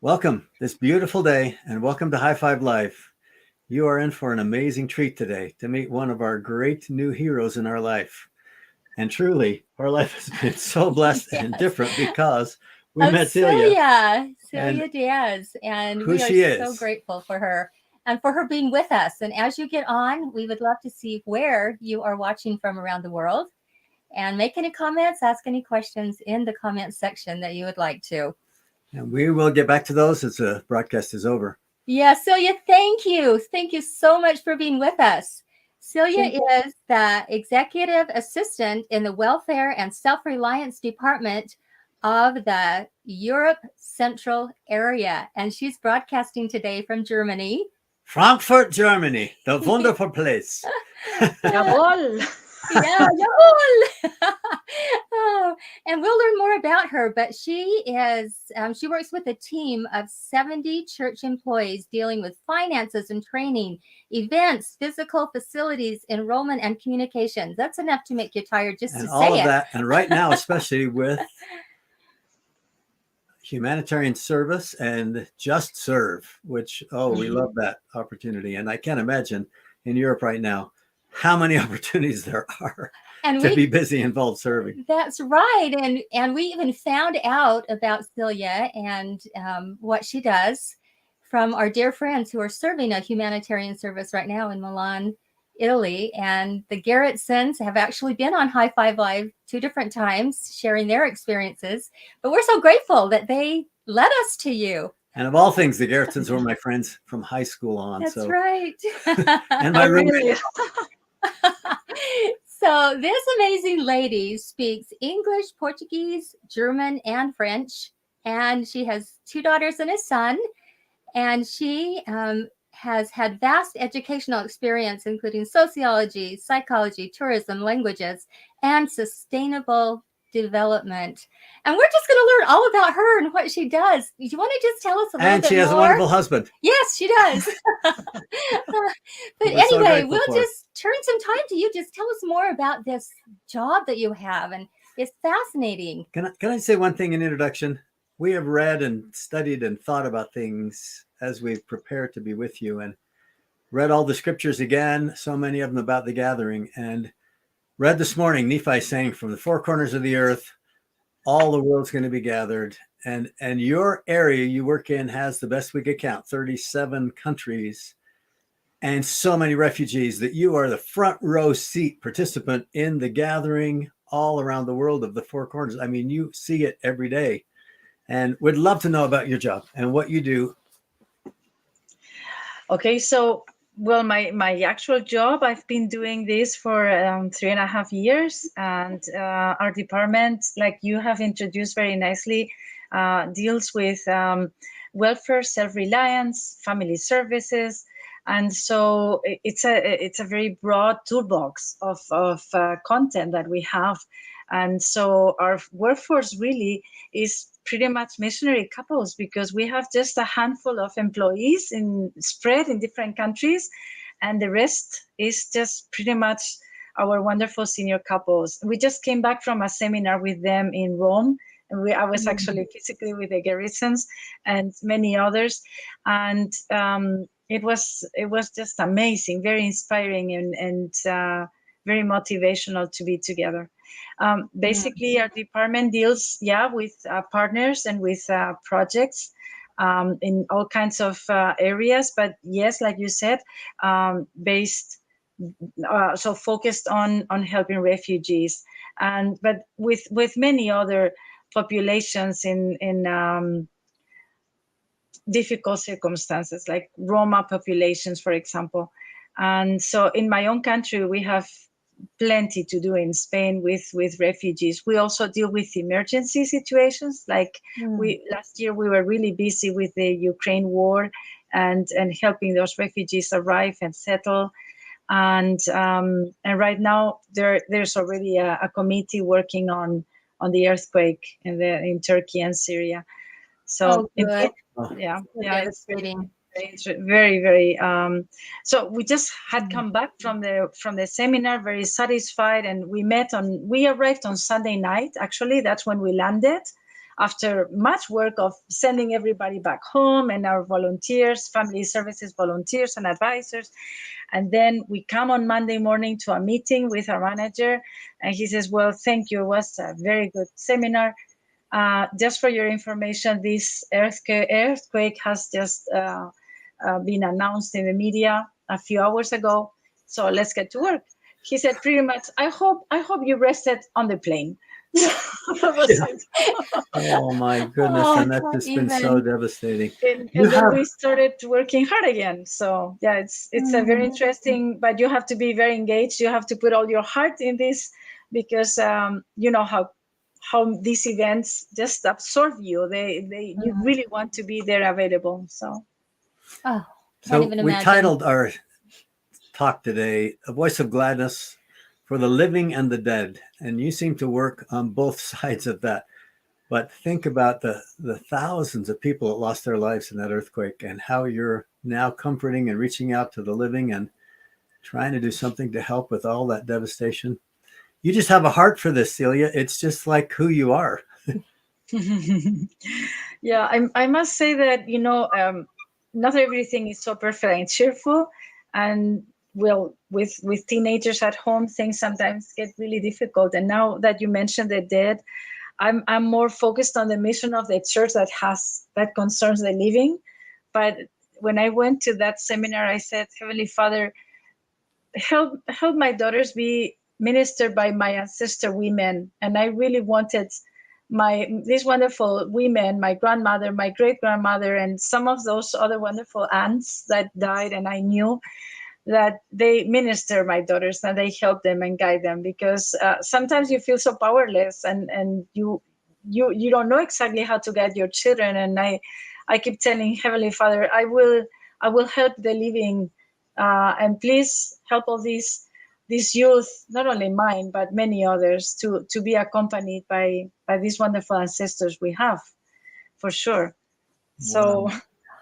Welcome this beautiful day and welcome to High Five Life. You are in for an amazing treat today to meet one of our great new heroes in our life. And truly, our life has been so blessed and Yes. different because we Of met Celia and Celia Diez. And who we are she so is. grateful for her and for her being with us. And as you get on, we would love to see where you are watching from around the world and make any comments, ask any questions in the comments section that you would like to. And we will get back to those as the broadcast is over. Yeah, Celia, thank you. Thank you so much for being with us. Celia is the executive assistant in the Welfare and Self-Reliance Department of the Europe Central area, and she's broadcasting today from Germany. Frankfurt, Germany, the wonderful place. Jawohl. Yeah, jawohl. Oh, and we'll learn more about her, but she works with a team of 70 church employees dealing with finances and training, events, physical facilities, enrollment, and communications. That's enough to make you tired just And to all say of it. that. And right now, especially with humanitarian service and just serve, which, we love that opportunity. And I can't imagine in Europe right now how many opportunities there are And to be busy involved serving. That's right. And we even found out about Celia and what she does from our dear friends who are serving a humanitarian service right now in Milan, Italy. And the Garrettsons have actually been on High Five Live 2 different times, sharing their experiences. But we're so grateful that they led us to you. And of all things, the Garrettsons were my friends from high school on. That's right. And my roommate. So this amazing lady speaks English, Portuguese, German, and French. And she has 2 daughters and a son. And she has had vast educational experience, including sociology, psychology, tourism, languages, and sustainable development. And we're just going to learn all about her and what she does. Do you want to just tell us a little bit more? And she has a wonderful husband. Yes, she does. But anyway, we'll just turn some time to you. Just tell us more about this job that you have. And it's fascinating. Can I say one thing in introduction? We have read and studied and thought about things as we've prepared to be with you and read all the scriptures again, so many of them about the gathering, and read this morning, Nephi saying from the 4 corners of the earth, all the world's going to be gathered. And your area you work in has, the best we could count, 37 countries and so many refugees that you are the front row seat participant in the gathering all around the world of the 4 corners. I mean, you see it every day. And we'd love to know about your job and what you do. Okay, so, well, my actual job, I've been doing this for 3.5 years. And our department, like you have introduced very nicely, deals with welfare, self-reliance, family services. And so it's a very broad toolbox of content that we have. And so our workforce really is pretty much missionary couples, because we have just a handful of employees spread in different countries, and the rest is just pretty much our wonderful senior couples. We just came back from a seminar with them in Rome, and I was actually physically with the Garrettsons and many others, and it was just amazing, very inspiring, and very motivational to be together. Basically, our department deals, with partners and with projects in all kinds of areas. But yes, like you said, so focused on helping refugees, but with many other populations in difficult circumstances, like Roma populations, for example. And so in my own country, we have plenty to do in Spain with refugees. We also deal with emergency situations. Like last year, we were really busy with the Ukraine war and helping those refugees arrive and settle. And right now, there's already a committee working on the earthquake in Turkey and Syria. So good. It's very, very. So we just had come back from the seminar, very satisfied, and we arrived on Sunday night. Actually, that's when we landed, after much work of sending everybody back home and our volunteers, family services volunteers and advisors. And then we come on Monday morning to a meeting with our manager, and he says, well, thank you. It was a very good seminar. Just for your information, this earthquake has just been announced in the media a few hours ago. So let's get to work. He said pretty much, I hope you rested on the plane. Oh my goodness, and that's just been so devastating. And then we started working hard again. So yeah, it's a very interesting, but you have to be very engaged. You have to put all your heart in this, because you know how these events just absorb you. You really want to be there available. So we titled our talk today, A Voice of Gladness for the Living and the Dead. And you seem to work on both sides of that. But think about the thousands of people that lost their lives in that earthquake, and how you're now comforting and reaching out to the living and trying to do something to help with all that devastation. You just have a heart for this, Celia. It's just like who you are. Yeah, I must say that, you know, not everything is so perfect and cheerful. And well, with teenagers at home, things sometimes get really difficult. And now that you mentioned the dead, I'm more focused on the mission of the church that concerns the living. But when I went to that seminar, I said, Heavenly Father, help my daughters be ministered by my ancestor women. And I really wanted these wonderful women, my grandmother, my great grandmother, and some of those other wonderful aunts that died, and I knew that they minister my daughters and they help them and guide them, because sometimes you feel so powerless and you don't know exactly how to guide your children. And I keep telling Heavenly Father, I will help the living, and please help all these youth, not only mine but many others, to be accompanied by these wonderful ancestors we have, for sure. Wow. So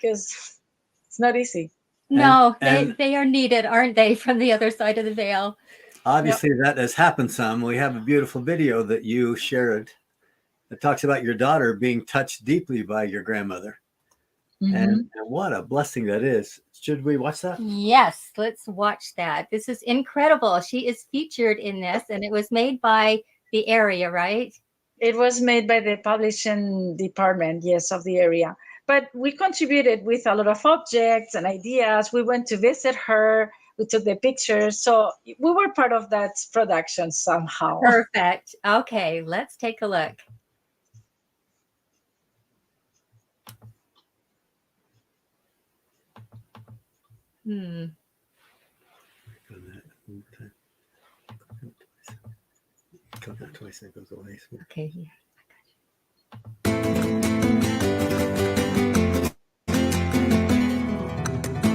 because it's not easy. No, they are needed, aren't they, from the other side of the veil? Obviously, that has happened some. We have a beautiful video that you shared that talks about your daughter being touched deeply by your grandmother. Mm-hmm. And what a blessing that is. Should we watch that? Yes, let's watch that. This is incredible. She is featured in this, and it was made by the area, right? It was made by the publishing department, yes, of the area. But we contributed with a lot of objects and ideas. We went to visit her. We took the pictures. So we were part of that production somehow. Perfect. Okay, let's take a look. Okay, yeah.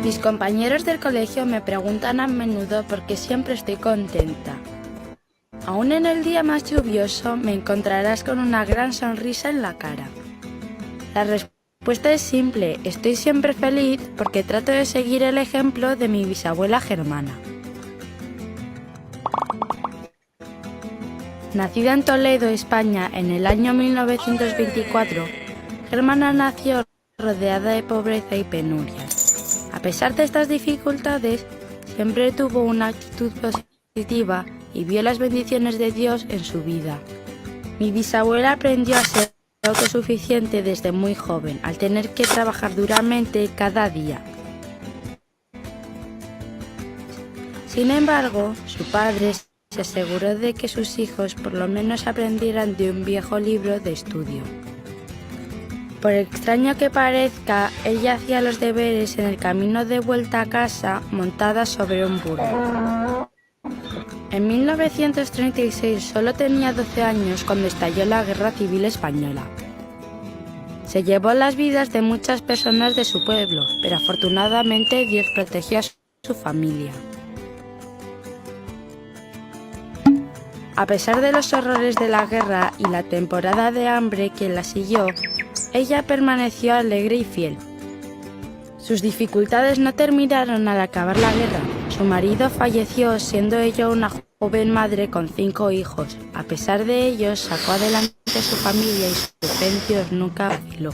Mis compañeros del colegio me preguntan a menudo por qué siempre estoy contenta. Aún en el día más lluvioso me encontrarás con una gran sonrisa en la cara. La respuesta es simple, estoy siempre feliz porque trato de seguir el ejemplo de mi bisabuela Germana. Nacida en Toledo, España, en el año 1924, Germana nació rodeada de pobreza y penurias. A pesar de estas dificultades, siempre tuvo una actitud positiva y vio las bendiciones de Dios en su vida. Mi bisabuela aprendió a ser autosuficiente desde muy joven, al tener que trabajar duramente cada día. Sin embargo, su padre se aseguró de que sus hijos por lo menos aprendieran de un viejo libro de estudio. Por extraño que parezca, ella hacía los deberes en el camino de vuelta a casa montada sobre un burro. En 1936 solo tenía 12 años cuando estalló la Guerra Civil Española. Se llevó las vidas de muchas personas de su pueblo, pero afortunadamente Dios protegió a su familia. A pesar de los horrores de la guerra y la temporada de hambre que la siguió, ella permaneció alegre y fiel. Sus dificultades no terminaron al acabar la guerra. Su marido falleció siendo ella una joven madre con 5 hijos. A pesar de ello, sacó adelante hacia su familia y su fe en Dios nunca vaciló.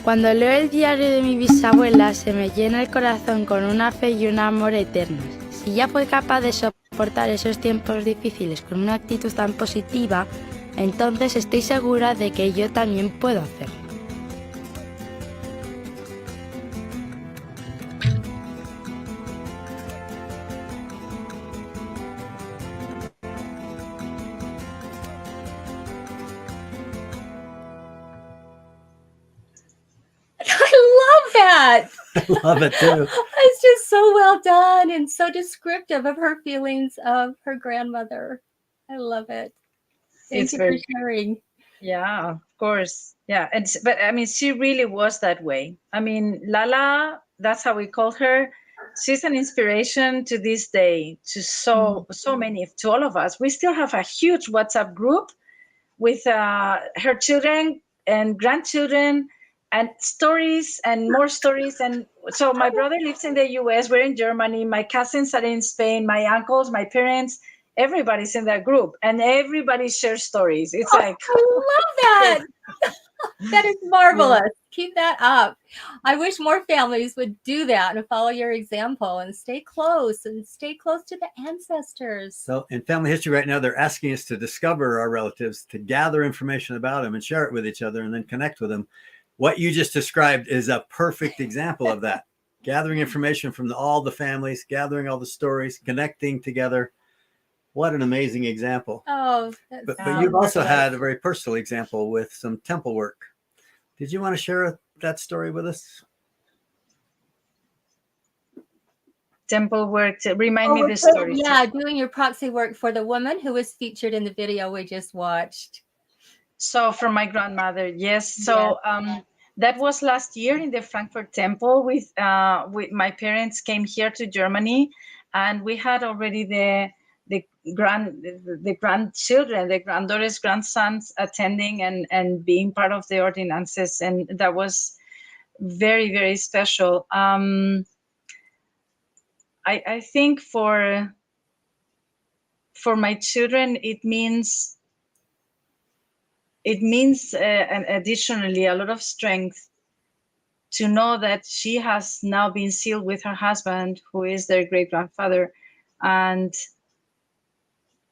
Cuando leo el diario de mi bisabuela se me llena el corazón con una fe y un amor eternos. Si ella fue capaz de soportar esos tiempos difíciles con una actitud tan positiva, entonces estoy segura de que yo también puedo hacerlo. I love that. I love it too. It's just so well done and so descriptive of her feelings of her grandmother. I love it. Thank It's you very for sharing. Yeah, of course. Yeah, but I mean, she really was that way. I mean, Lala, that's how we call her. She's an inspiration to this day to so many, to all of us. We still have a huge WhatsApp group with her children and grandchildren and stories and more stories. And so my brother lives in the US, we're in Germany, my cousins are in Spain, my uncles, my parents, everybody's in that group and everybody shares stories. It's like, I love that. That is marvelous. Keep that up. I wish more families would do that and follow your example and stay close to the ancestors. So in family history right now, they're asking us to discover our relatives, to gather information about them and share it with each other and then connect with them. What you just described is a perfect example of that. Gathering information from all the families, gathering all the stories, connecting together. What an amazing example. Oh, but you've also had a very personal example with some temple work. Did you want to share that story with us? Temple work. Remind me the story. Yeah, doing your proxy work for the woman who was featured in the video we just watched. So from my grandmother, yes. So that was last year in the Frankfurt Temple. With my parents came here to Germany, and we had already the grandchildren, the granddaughters, grandsons attending and being part of the ordinances, and that was very, very special. I think for my children, it means and additionally a lot of strength to know that she has now been sealed with her husband, who is their great grandfather, and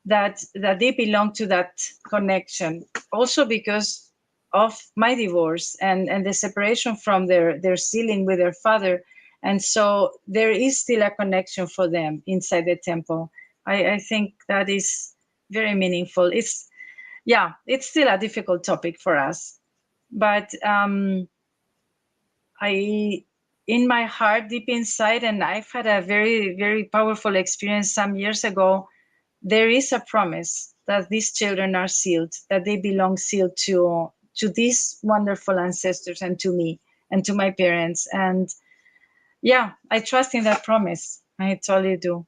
that they belong to that connection. Also because of my divorce and the separation from their sealing with their father. And so there is still a connection for them inside the temple. I think that is very meaningful. It's still a difficult topic for us, but in my heart, deep inside, and I've had a very, very powerful experience some years ago, there is a promise that these children are sealed, that they belong sealed to these wonderful ancestors and to me and to my parents. And yeah, I trust in that promise. I totally do.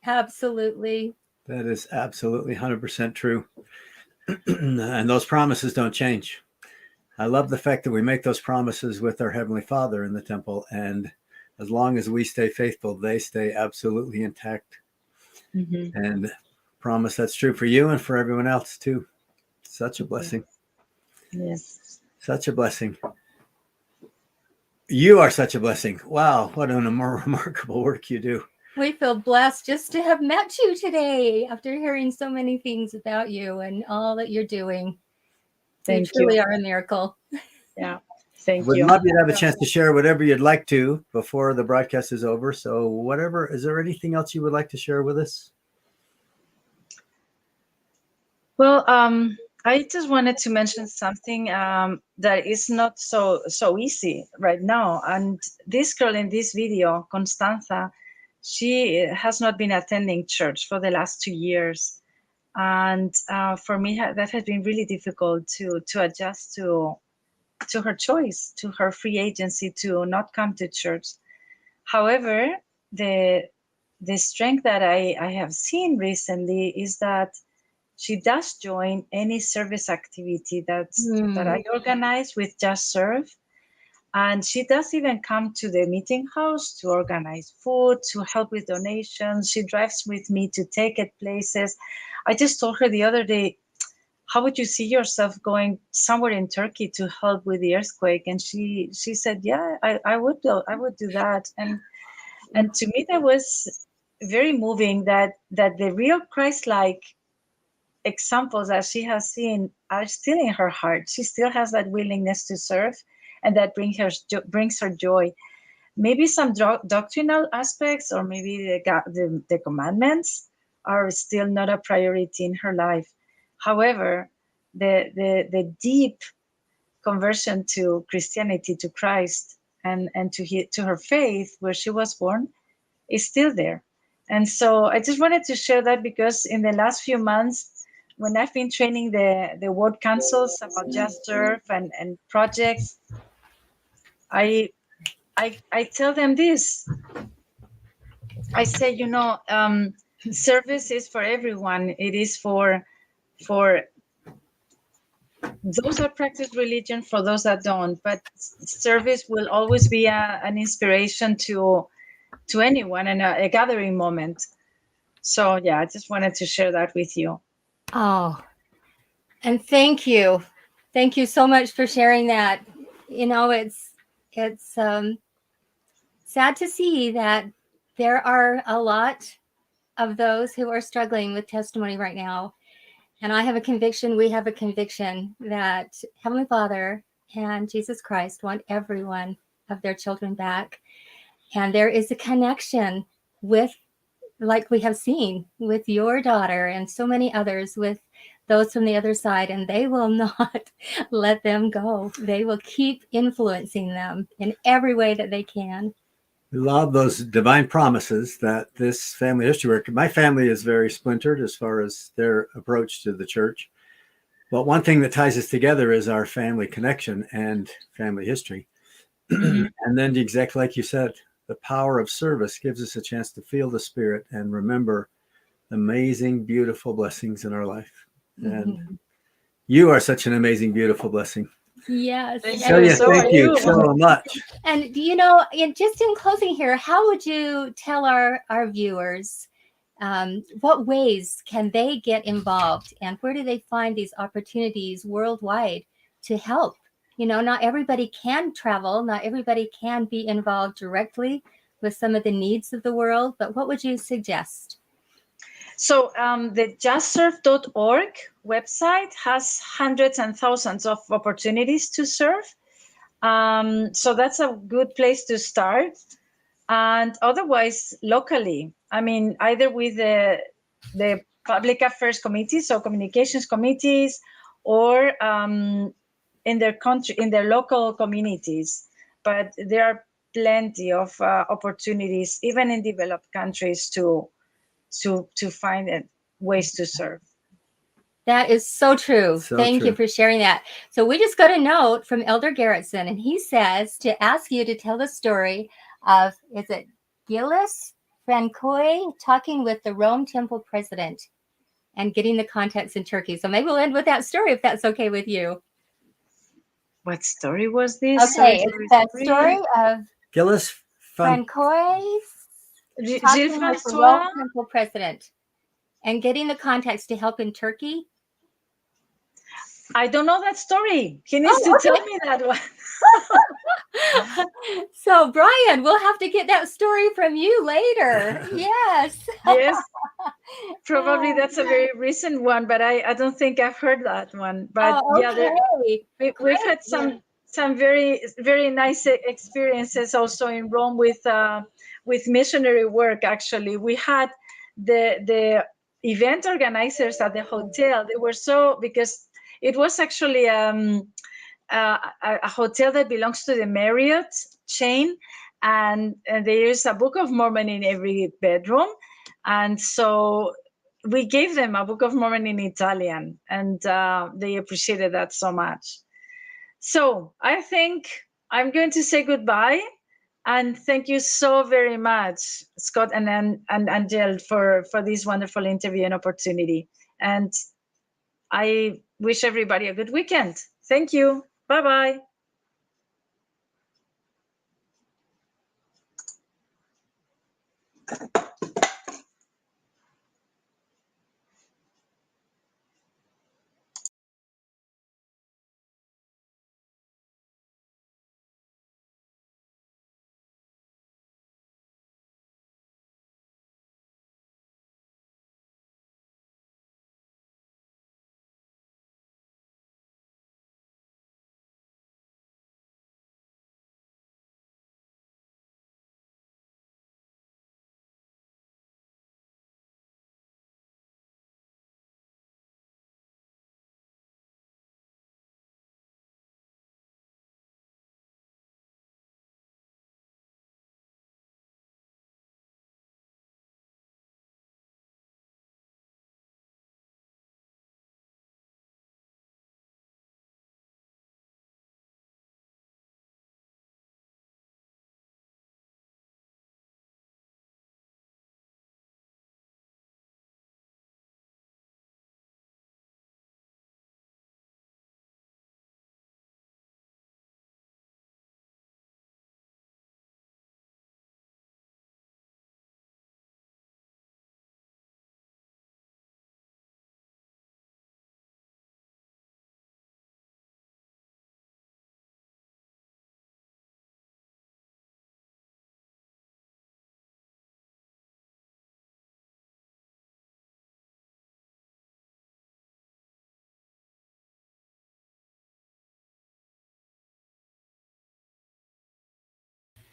Absolutely. That is absolutely 100% true. And those promises don't change. I love the fact that we make those promises with our Heavenly Father in the temple. And as long as we stay faithful, they stay absolutely intact. Mm-hmm. And promise that's true for you and for everyone else too. Such a blessing. Yes. Such a blessing. You are such a blessing. Wow. What an remarkable work you do. We feel blessed just to have met you today after hearing so many things about you and all that you're doing. Thank you. Truly you. are a miracle. Yeah. Thank Would you. Would love you to have a chance to share whatever you'd like to before the broadcast is over. So whatever, is there anything else you would like to share with us? Well, I just wanted to mention something that is not so easy right now. And this girl in this video, Constanza, she has not been attending church for the last 2 years. And for me, that has been really difficult to adjust to her choice, to her free agency to not come to church. However, the strength that I have seen recently is that she does join any service activity that I organize with Just Serve. And she does even come to the meeting house to organize food, to help with donations. She drives with me to take it places. I just told her the other day, how would you see yourself going somewhere in Turkey to help with the earthquake? And she said, yeah, I would do that. And to me, that was very moving, that the real Christ-like examples that she has seen are still in her heart. She still has that willingness to serve, and that brings her joy. Maybe some doctrinal aspects, or maybe the commandments are still not a priority in her life. However, the deep conversion to Christianity, to Christ, and to her faith, where she was born, is still there. And so I just wanted to share that, because in the last few months, when I've been training the world councils about Just Serve and projects, I tell them this. I say, service is for everyone. It is for those that practice religion, for those that don't. But service will always be an inspiration to anyone, and a gathering moment. So yeah, I just wanted to share that with you. Oh, and thank you. Thank you so much for sharing that. It's sad to see that there are a lot of those who are struggling with testimony right now. And I have a conviction, we have a conviction that Heavenly Father and Jesus Christ want every one of their children back. And there is a connection with, like we have seen with your daughter and so many others, with those from the other side, and they will not let them go. They will keep influencing them in every way that they can. We love those divine promises that this family history work. My family is very splintered as far as their approach to the church. But one thing that ties us together is our family connection and family history. Mm-hmm. And then exactly like you said, the power of service gives us a chance to feel the Spirit and remember amazing, beautiful blessings in our life. And you are such an amazing, beautiful blessing. Yes. Celia, thank you so much. And just in closing here, how would you tell our viewers what ways can they get involved, and where do they find these opportunities worldwide to help? Not everybody can travel, not everybody can be involved directly with some of the needs of the world, but what would you suggest? So the justserve.org website has hundreds and thousands of opportunities to serve. So that's a good place to start. And otherwise, locally, either with the public affairs committees, so communications committees, or in their local communities. But there are plenty of opportunities, even in developed countries, to find ways to serve. That is so true. Thank you for sharing that. So we just got a note from Elder Gerritsen, and he says to ask you to tell the story of, is it Gilles Francois talking with the Rome Temple president and getting the contacts in Turkey. So maybe we'll end with that story, if that's okay with you. What story was this? Okay, it's that story of Gilles Francois talking with the Rome Temple president and getting the contacts to help in Turkey. I don't know that story. He needs to tell me that one. So, Brian, we'll have to get that story from you later. Yes. Yes. Probably that's a very recent one, but I don't think I've heard that one. But we've had some very, very nice experiences also in Rome with missionary work. Actually, we had the event organizers at the hotel. They were because it was actually a hotel that belongs to the Marriott chain, and there is a Book of Mormon in every bedroom. And so we gave them a Book of Mormon in Italian, and they appreciated that so much. So I think I'm going to say goodbye, and thank you so very much, Scott and Angel, for this wonderful interview and opportunity. And I wish everybody a good weekend. Thank you. Bye-bye.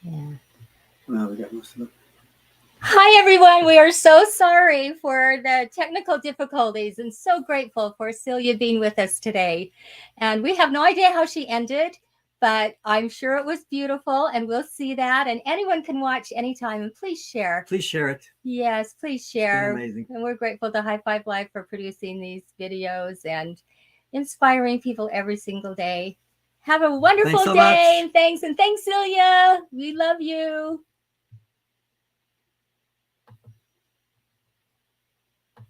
Yeah. Well, we got most of them. Hi, everyone. We are so sorry for the technical difficulties and so grateful for Celia being with us today. And we have no idea how she ended, but I'm sure it was beautiful, and we'll see that. And anyone can watch anytime, and please share. Please share it. Yes, please It's been share. amazing. And we're grateful to High Five Live for producing these videos and inspiring people every single day. Have a wonderful Thanks so day. much. And thanks, Celia. We love you.